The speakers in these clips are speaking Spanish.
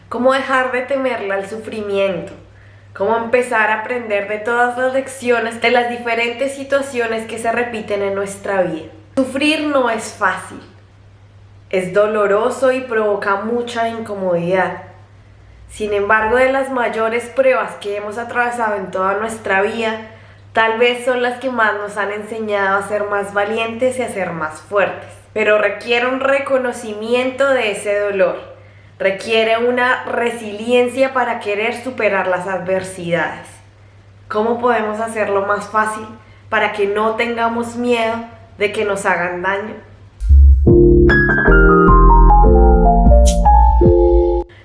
cómo dejar de temerle al sufrimiento, cómo empezar a aprender de todas las lecciones de las diferentes situaciones que se repiten en nuestra vida. Sufrir no es fácil, es doloroso y provoca mucha incomodidad. Sin embargo, de las mayores pruebas que hemos atravesado en toda nuestra vida, tal vez son las que más nos han enseñado a ser más valientes y a ser más fuertes. Pero requiere un reconocimiento de ese dolor, requiere una resiliencia para querer superar las adversidades. ¿Cómo podemos hacerlo más fácil para que no tengamos miedo de que nos hagan daño?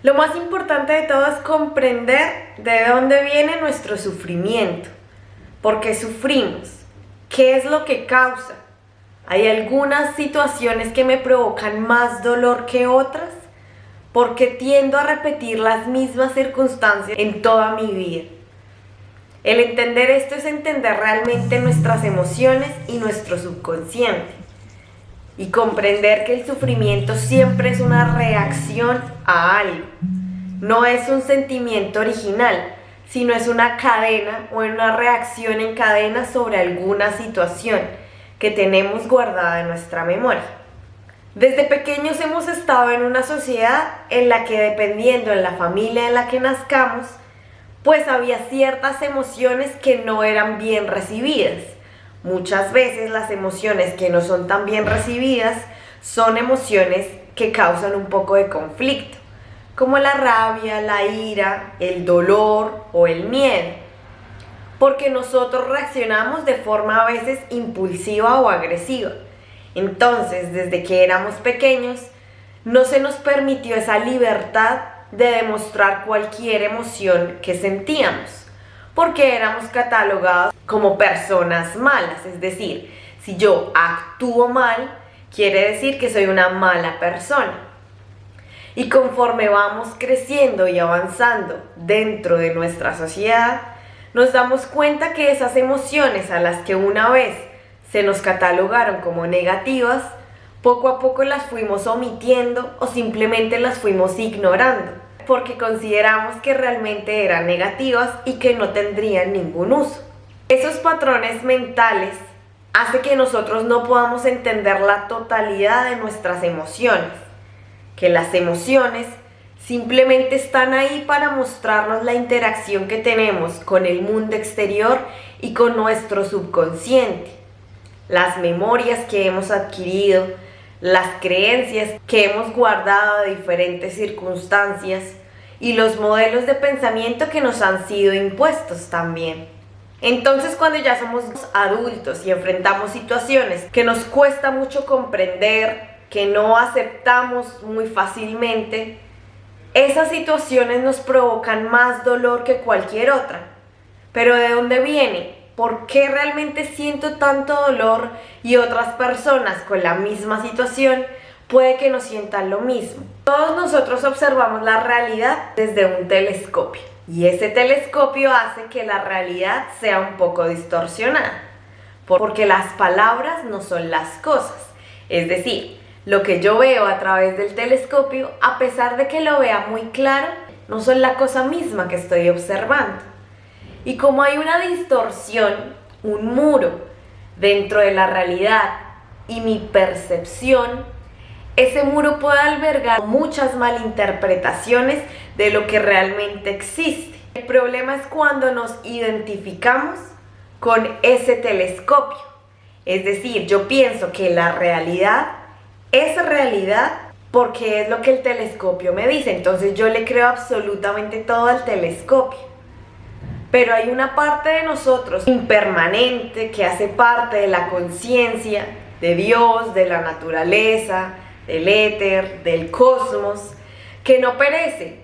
Lo más importante de todo es comprender de dónde viene nuestro sufrimiento, por qué sufrimos, qué es lo que causa. ¿Hay algunas situaciones que me provocan más dolor que otras? ¿Por qué tiendo a repetir las mismas circunstancias en toda mi vida? El entender esto es entender realmente nuestras emociones y nuestro subconsciente. Y comprender que el sufrimiento siempre es una reacción a algo. No es un sentimiento original, sino es una cadena o una reacción en cadena sobre alguna situación que tenemos guardada en nuestra memoria. Desde pequeños hemos estado en una sociedad en la que, dependiendo de la familia en la que nazcamos, pues había ciertas emociones que no eran bien recibidas. Muchas veces las emociones que no son tan bien recibidas son emociones que causan un poco de conflicto, como la rabia, la ira, el dolor o el miedo, porque nosotros reaccionamos de forma a veces impulsiva o agresiva. Entonces, desde que éramos pequeños, no se nos permitió esa libertad de demostrar cualquier emoción que sentíamos, porque éramos catalogados como personas malas. Es decir, si yo actúo mal, quiere decir que soy una mala persona. Y conforme vamos creciendo y avanzando dentro de nuestra sociedad, nos damos cuenta que esas emociones a las que una vez se nos catalogaron como negativas, poco a poco las fuimos omitiendo o simplemente las fuimos ignorando, porque consideramos que realmente eran negativas y que no tendrían ningún uso. Esos patrones mentales hacen que nosotros no podamos entender la totalidad de nuestras emociones, que las emociones simplemente están ahí para mostrarnos la interacción que tenemos con el mundo exterior y con nuestro subconsciente, las memorias que hemos adquirido, las creencias que hemos guardado de diferentes circunstancias y los modelos de pensamiento que nos han sido impuestos también. Entonces, cuando ya somos adultos y enfrentamos situaciones que nos cuesta mucho comprender, que no aceptamos muy fácilmente, esas situaciones nos provocan más dolor que cualquier otra. ¿Pero de dónde viene? ¿Por qué realmente siento tanto dolor y otras personas con la misma situación puede que no sientan lo mismo? Todos nosotros observamos la realidad desde un telescopio y ese telescopio hace que la realidad sea un poco distorsionada, porque las palabras no son las cosas. Es decir, lo que yo veo a través del telescopio, a pesar de que lo vea muy claro, no son la cosa misma que estoy observando. Y como hay una distorsión, un muro dentro de la realidad y mi percepción, ese muro puede albergar muchas malinterpretaciones de lo que realmente existe. El problema es cuando nos identificamos con ese telescopio. Es decir, yo pienso que la realidad es realidad porque es lo que el telescopio me dice. Entonces yo le creo absolutamente todo al telescopio. Pero hay una parte de nosotros impermanente que hace parte de la conciencia de Dios, de la naturaleza, del éter, del cosmos, que no perece.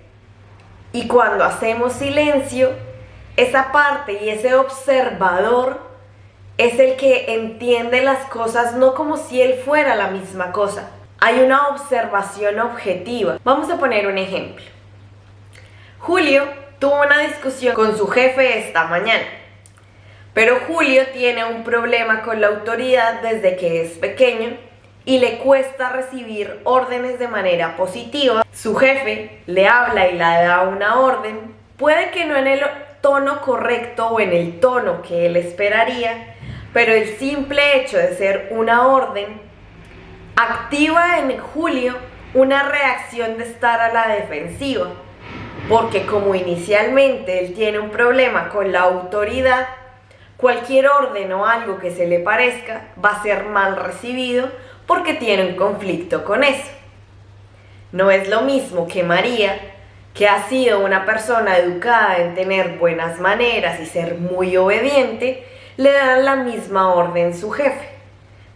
Y cuando hacemos silencio, esa parte y ese observador es el que entiende las cosas no como si él fuera la misma cosa. Hay una observación objetiva. Vamos a poner un ejemplo. Julio tuvo una discusión con su jefe esta mañana, pero Julio tiene un problema con la autoridad desde que es pequeño y le cuesta recibir órdenes de manera positiva. Su jefe le habla y le da una orden, puede que no en el tono correcto o en el tono que él esperaría, pero el simple hecho de ser una orden activa en Julio una reacción de estar a la defensiva, porque como inicialmente él tiene un problema con la autoridad, cualquier orden o algo que se le parezca va a ser mal recibido porque tiene un conflicto con eso. No es lo mismo que María, que ha sido una persona educada en tener buenas maneras y ser muy obediente, le dan la misma orden su jefe,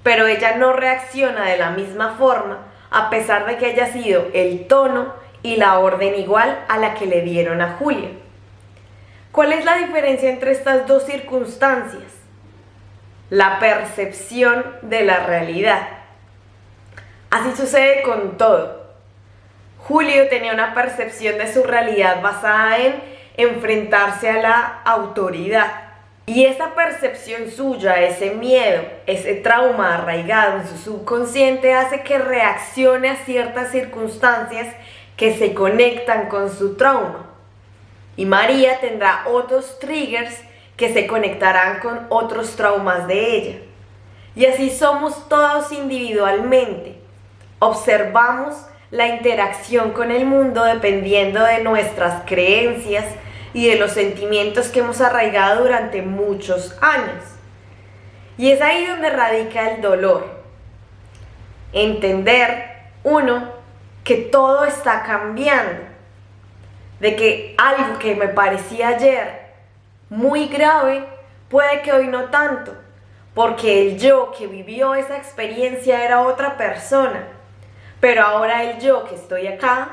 pero ella no reacciona de la misma forma a pesar de que haya sido el tono y la orden igual a la que le dieron a Julia. ¿Cuál es la diferencia entre estas dos circunstancias? La percepción de la realidad. Así sucede con todo. Julio tenía una percepción de su realidad basada en enfrentarse a la autoridad. Y esa percepción suya, ese miedo, ese trauma arraigado en su subconsciente hace que reaccione a ciertas circunstancias que se conectan con su trauma. Y María tendrá otros triggers que se conectarán con otros traumas de ella. Y así somos todos individualmente. Observamos la interacción con el mundo dependiendo de nuestras creencias y de los sentimientos que hemos arraigado durante muchos años. Y es ahí donde radica el dolor. Entender, uno, que todo está cambiando. De que algo que me parecía ayer muy grave, puede que hoy no tanto. Porque el yo que vivió esa experiencia era otra persona. Pero ahora el yo que estoy acá,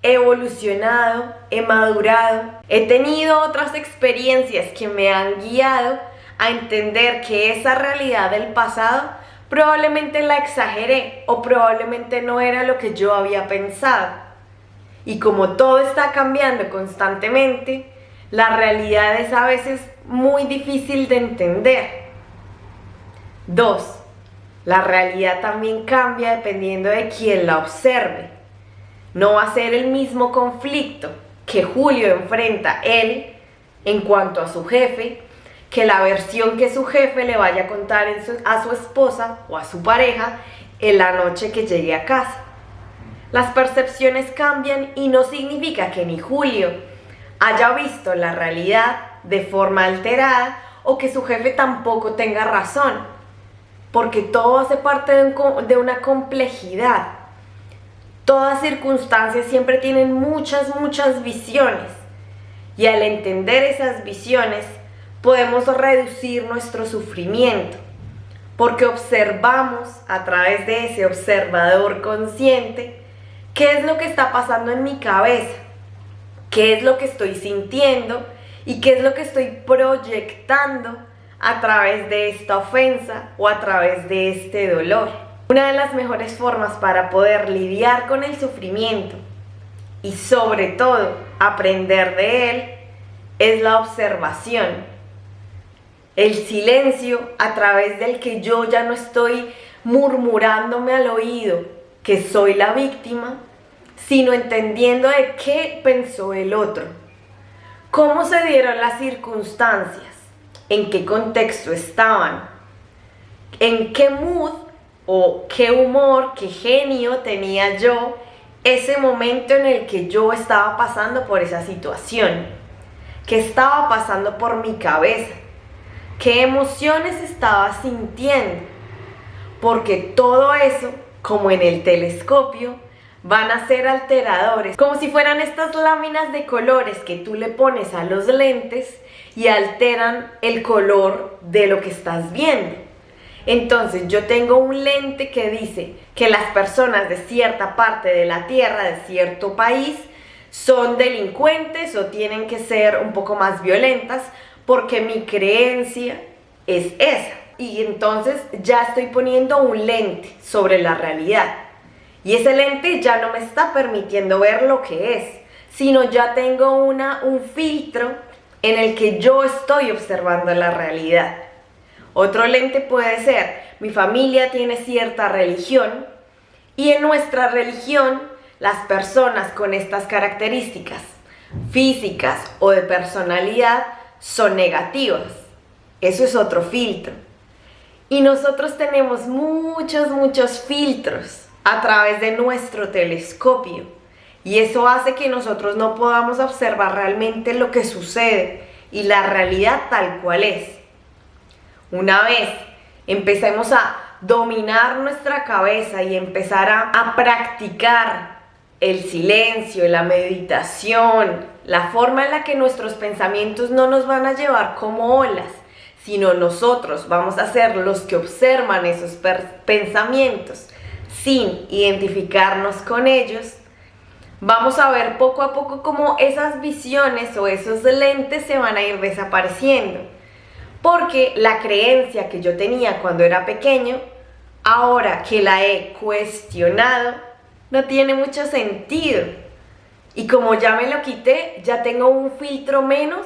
he evolucionado, he madurado, he tenido otras experiencias que me han guiado a entender que esa realidad del pasado probablemente la exageré o probablemente no era lo que yo había pensado. Y como todo está cambiando constantemente, la realidad es a veces muy difícil de entender. 2. La realidad también cambia dependiendo de quién la observe. No va a ser el mismo conflicto que Julio enfrenta él en cuanto a su jefe, que la versión que su jefe le vaya a contar a su esposa o a su pareja en la noche que llegue a casa. Las percepciones cambian y no significa que ni Julio haya visto la realidad de forma alterada o que su jefe tampoco tenga razón, porque todo hace parte de una complejidad. Todas circunstancias siempre tienen muchas visiones, y al entender esas visiones podemos reducir nuestro sufrimiento, porque observamos a través de ese observador consciente qué es lo que está pasando en mi cabeza, qué es lo que estoy sintiendo y qué es lo que estoy proyectando a través de esta ofensa o a través de este dolor. Una de las mejores formas para poder lidiar con el sufrimiento y sobre todo aprender de él es la observación. El silencio a través del que yo ya no estoy murmurándome al oído que soy la víctima, sino entendiendo de qué pensó el otro, cómo se dieron las circunstancias, en qué contexto estaban, en qué mood o qué humor, qué genio tenía yo ese momento en el que yo estaba pasando por esa situación, qué estaba pasando por mi cabeza, qué emociones estaba sintiendo, porque todo eso, como en el telescopio, van a ser alteradores, como si fueran estas láminas de colores que tú le pones a los lentes y alteran el color de lo que estás viendo. Entonces yo tengo un lente que dice que las personas de cierta parte de la tierra, de cierto país, son delincuentes o tienen que ser un poco más violentas porque mi creencia es esa. Y entonces ya estoy poniendo un lente sobre la realidad. Y ese lente ya no me está permitiendo ver lo que es, sino ya tengo un filtro en el que yo estoy observando la realidad. Otro lente puede ser, mi familia tiene cierta religión y en nuestra religión las personas con estas características físicas o de personalidad son negativas. Eso es otro filtro. Y nosotros tenemos muchos filtros a través de nuestro telescopio. Y eso hace que nosotros no podamos observar realmente lo que sucede y la realidad tal cual es. Una vez empecemos a dominar nuestra cabeza y empezar a practicar el silencio, la meditación, la forma en la que nuestros pensamientos no nos van a llevar como olas, sino nosotros vamos a ser los que observan esos pensamientos sin identificarnos con ellos, vamos a ver poco a poco cómo esas visiones o esos lentes se van a ir desapareciendo. Porque la creencia que yo tenía cuando era pequeño, ahora que la he cuestionado, no tiene mucho sentido. Y como ya me lo quité, ya tengo un filtro menos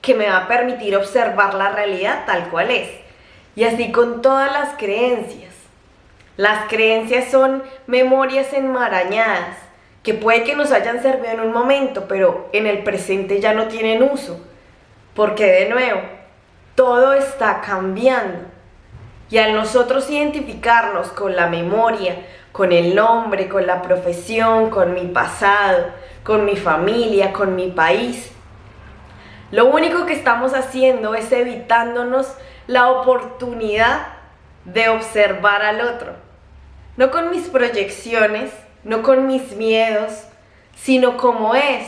que me va a permitir observar la realidad tal cual es. Y así con todas las creencias. Las creencias son memorias enmarañadas, que puede que nos hayan servido en un momento, pero en el presente ya no tienen uso. Porque de nuevo, todo está cambiando. Y al nosotros identificarnos con la memoria, con el nombre, con la profesión, con mi pasado, con mi familia, con mi país, lo único que estamos haciendo es evitándonos la oportunidad de observar al otro. No con mis proyecciones, no con mis miedos, sino como es.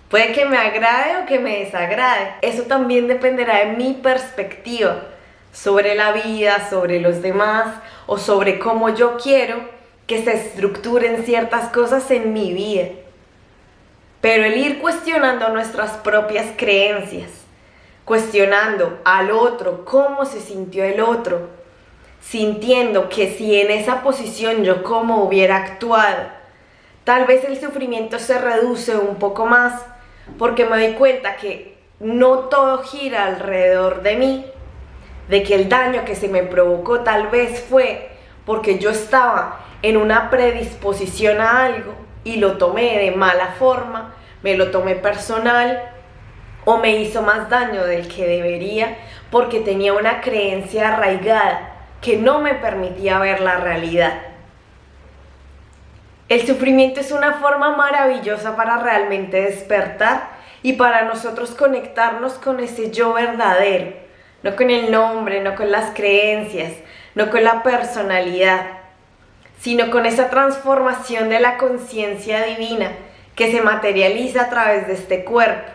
Puede que me agrade o que me desagrade. Eso también dependerá de mi perspectiva sobre la vida, sobre los demás o sobre cómo yo quiero que se estructuren ciertas cosas en mi vida. Pero el ir cuestionando nuestras propias creencias, cuestionando al otro, cómo se sintió el otro, sintiendo que si en esa posición yo cómo hubiera actuado, tal vez el sufrimiento se reduce un poco más, porque me doy cuenta que no todo gira alrededor de mí, de que el daño que se me provocó tal vez fue porque yo estaba en una predisposición a algo y lo tomé de mala forma, me lo tomé personal o me hizo más daño del que debería porque tenía una creencia arraigada que no me permitía ver la realidad. El sufrimiento es una forma maravillosa para realmente despertar y para nosotros conectarnos con ese yo verdadero, no con el nombre, no con las creencias, no con la personalidad, sino con esa transformación de la conciencia divina que se materializa a través de este cuerpo,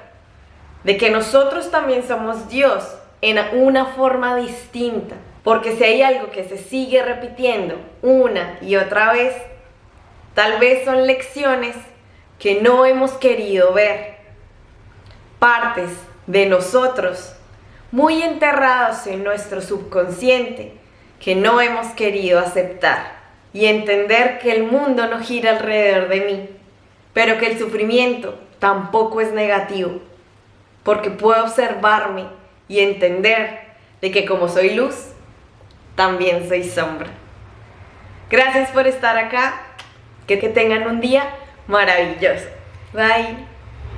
de que nosotros también somos Dios en una forma distinta, porque si hay algo que se sigue repitiendo una y otra vez, tal vez son lecciones que no hemos querido ver, partes de nosotros muy enterrados en nuestro subconsciente que no hemos querido aceptar y entender que el mundo no gira alrededor de mí, pero que el sufrimiento tampoco es negativo, porque puedo observarme y entender de que como soy luz, también soy sombra. Gracias por estar acá, que tengan un día maravilloso. Bye.